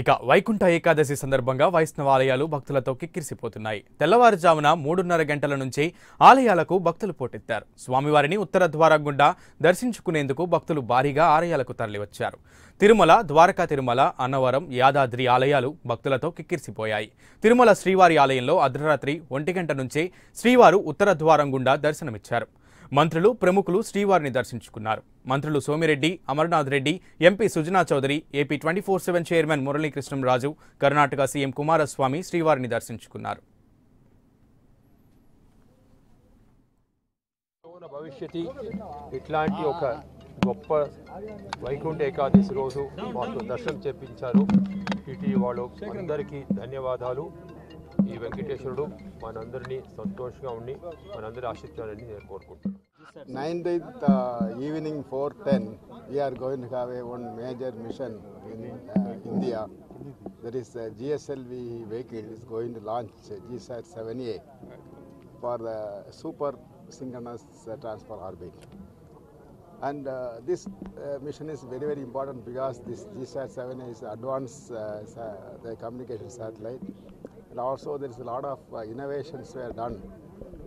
ఇక వైకుంఠ ఏకాదశి సందర్భంగా వైష్ణవ ఆలయాలు భక్తులతో కిక్కిరిసిపోతున్నాయి. తెల్లవారుజామున 3:30 గంటల నుంచి ఆలయాలకు భక్తులు పోటెత్తారు. స్వామివారిని ఉత్తర ద్వారం గుండా దర్శించుకునేందుకు భక్తులు భారీగా ఆలయాలకు తరలివచ్చారు. తిరుమల, ద్వారకా తిరుమల, అన్నవరం, యాదాద్రి ఆలయాలు భక్తులతో కిక్కిరిసిపోయాయి. తిరుమల శ్రీవారి ఆలయంలో అర్ధరాత్రి 1 గంట నుంచే శ్రీవారు ఉత్తర ద్వారం గుండా దర్శనమిచ్చారు. మంత్రులు, ప్రముఖులు శ్రీవారిని దర్శించుకున్నారు. మంత్రులు Somireddy, Amarnath Reddy, MP Sujana Chowdary, AP 24/7 chairman Muralikrishnamraju, Karnataka CM Kumaraswamy శ్రీవారిని దర్శించుకున్నారు. భవిష్యత్తు ఇట్లాంటి ఒక గొప్ప వైకుంఠ ఏకాదశి రోజు మాకు దర్శనం చేపించారు. టీటీ వాళ్ళు అందరికీ ధన్యవాదాలు. ఈ వెంకటేశ్వరుడు మనందరినీ సంతోషంగా ఉండి మనందరి ఆశించాలని నేను కోరుకుంటున్నాను. 9th evening 4:10 we are going to have one major mission in India. There is a GSLV vehicle is going to launch GSAT 7A for the super synchronous transfer orbit. And this mission is very, very important because this GSAT 7A is advanced the communication satellite. And also there is a lot of innovations were done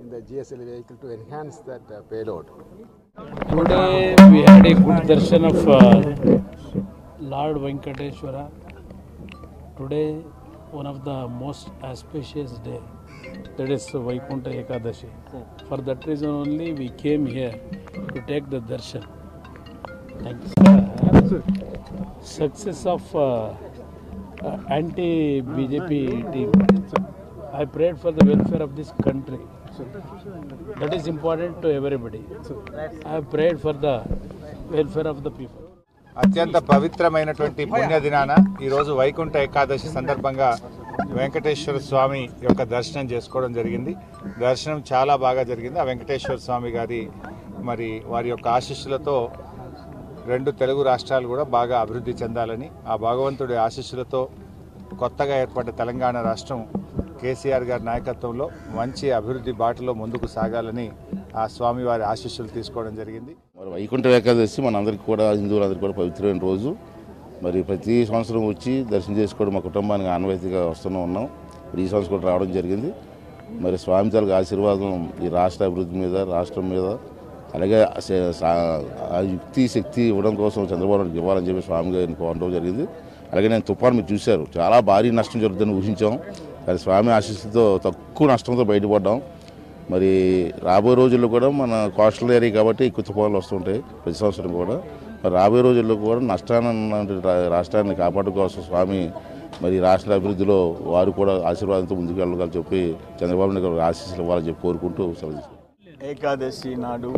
in the GSLV vehicle to enhance that payload. Today we had a good darshan of Lord Venkateshwara. Today one of the most auspicious day, that is Vaikunta Ekadashi. For that reason only we came here to take the darshan. Thank you, sir. Success of anti-BJP team. I prayed for the welfare of this country. That is important to everybody. I prayed for the welfare of the people. అత్యంత పవిత్రమైనటువంటి పుణ్యదినాన ఈరోజు వైకుంఠ ఏకాదశి సందర్భంగా వెంకటేశ్వర స్వామి యొక్క దర్శనం చేసుకోవడం జరిగింది. దర్శనం చాలా బాగా జరిగింది. ఆ వెంకటేశ్వర స్వామి గారి వారి యొక్క ఆశీస్సులతో 2 తెలుగు రాష్ట్రాలు కూడా బాగా అభివృద్ధి చెందాలని, ఆ భగవంతుడి ఆశీస్సులతో కొత్తగా ఏర్పడ్డ తెలంగాణ రాష్ట్రం కేసీఆర్ గారి నాయకత్వంలో మంచి అభివృద్ధి బాటలో ముందుకు సాగాలని ఆ స్వామివారి ఆశీస్సులు తీసుకోవడం జరిగింది. వైకుంఠ ఏకాదశి మనందరికీ కూడా, హిందువులందరికీ కూడా పవిత్రమైన రోజు. ప్రతి సంవత్సరం వచ్చి దర్శనం చేసుకోవడం మా కుటుంబానికి ఆనవాయితీగా వస్తూనే ఉన్నాం. ఈ సంవత్సరం కూడా రావడం జరిగింది. స్వామి తాలూకు ఆశీర్వాదం ఈ రాష్ట్ర అభివృద్ధి మీద, రాష్ట్రం మీద, అలాగే ఆ యుక్తి శక్తి ఇవ్వడం కోసం చంద్రబాబు నాయుడు ఇవ్వాలని చెప్పి స్వామి గారిని కోరడం జరిగింది. అలాగే నేను తుఫాను మీరు చూశారు, చాలా భారీ నష్టం జరుగుతుందని ఊహించాం. కానీ స్వామి ఆశీస్సులతో తక్కువ నష్టంతో బయటపడ్డాం. రాబోయే రోజుల్లో కూడా మన కోస్టల్ ఏరియా కాబట్టి ఎక్కువ తుఫాన్లు వస్తుంటాయి ప్రతి సంవత్సరం కూడా. రాబోయే రోజుల్లో కూడా నష్టాన్ని రాష్ట్రాన్ని కాపాడడం కోసం స్వామి రాష్ట్ర అభివృద్ధిలో వారు కూడా ఆశీర్వాదంతో ముందుకు వెళ్ళాలని చెప్పి చంద్రబాబు నాయుడు గారు ఆశీస్సులు ఇవ్వాలని చెప్పి కోరుకుంటూ సెలవు. ఏకాదశి నాడు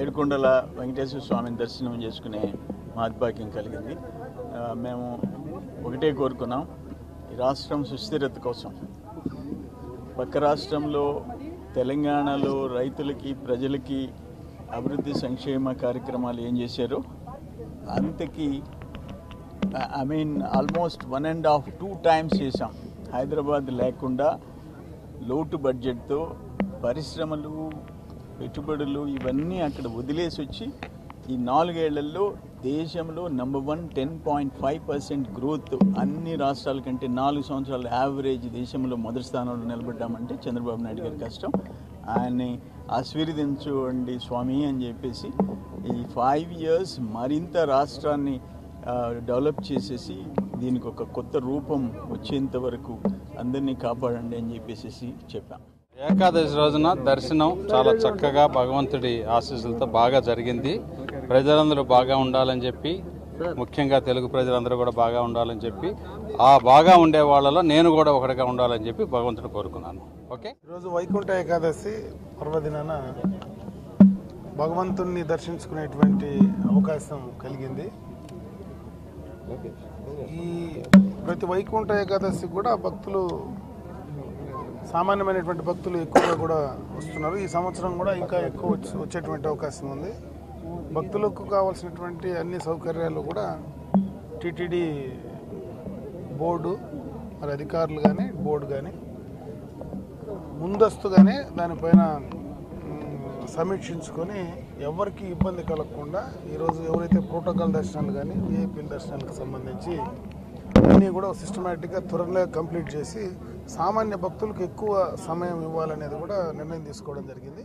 ఏడుకొండల వెంకటేశ్వర స్వామిని దర్శనం చేసుకునే మహద్భాగ్యం కలిగింది. మేము ఒకటే కోరుకున్నాం, ఈ రాష్ట్రం సుస్థిరత కోసం. పక్క రాష్ట్రంలో తెలంగాణలో రైతులకి, ప్రజలకి అభివృద్ధి సంక్షేమ కార్యక్రమాలు ఏం చేశారో అంతకి ఆల్మోస్ట్ 1.5 2 times చేశాం. హైదరాబాద్ లేకుండా లోటు బడ్జెట్తో పరిశ్రమలు, పెట్టుబడులు ఇవన్నీ అక్కడ వదిలేసి వచ్చి ఈ 4 ఏళ్లలో దేశంలో నంబర్ 1 10.5% గ్రోత్ అన్ని రాష్ట్రాల కంటే 4 సంవత్సరాల యావరేజ్ దేశంలో మొదటి స్థానంలో నిలబడ్డామంటే చంద్రబాబు నాయుడు గారి కష్టం. ఆయన్ని ఆశీర్వదించండి స్వామి అని చెప్పేసి ఈ 5 years మరింత రాష్ట్రాన్ని డెవలప్ చేసేసి దీనికి ఒక కొత్త రూపం వచ్చేంత వరకు అందరినీ కాపాడండి అని చెప్పేసి చెప్పాం. ఏకాదశి రోజున దర్శనం చాలా చక్కగా భగవంతుడి ఆశీస్సులతో బాగా జరిగింది. ప్రజలందరూ బాగా ఉండాలని చెప్పి, ముఖ్యంగా తెలుగు ప్రజలందరూ కూడా బాగా ఉండాలని చెప్పి, ఆ బాగా ఉండే వాళ్ళలో నేను కూడా ఒకటిగా ఉండాలని చెప్పి భగవంతుడు కోరుకున్నాను. ఓకే, ఈరోజు వైకుంఠ ఏకాదశి పర్వదినాన భగవంతుణ్ణి దర్శించుకునేటువంటి అవకాశం కలిగింది. ఈ ప్రతి వైకుంఠ ఏకాదశి కూడా భక్తులు, సామాన్యమైనటువంటి భక్తులు ఎక్కువగా కూడా వస్తున్నారు. ఈ సంవత్సరం కూడా ఇంకా ఎక్కువ వచ్చేటువంటి అవకాశం ఉంది. భక్తులకు కావాల్సినటువంటి అన్ని సౌకర్యాలు కూడా టీటీడీ బోర్డు, అధికారులు కానీ, బోర్డు కానీ ముందస్తుగానే దానిపైన సమీక్షించుకొని ఎవరికి ఇబ్బంది కలగకుండా ఈరోజు ఎవరైతే ప్రోటోకాల్ దర్శనాలు కానీ, విఐపీల దర్శనాలకు సంబంధించి అన్నీ కూడా సిస్టమేటిక్గా త్వరలో కంప్లీట్ చేసి సామాన్య భక్తులకు ఎక్కువ సమయం ఇవ్వాలనేది కూడా నిర్ణయం తీసుకోవడం జరిగింది.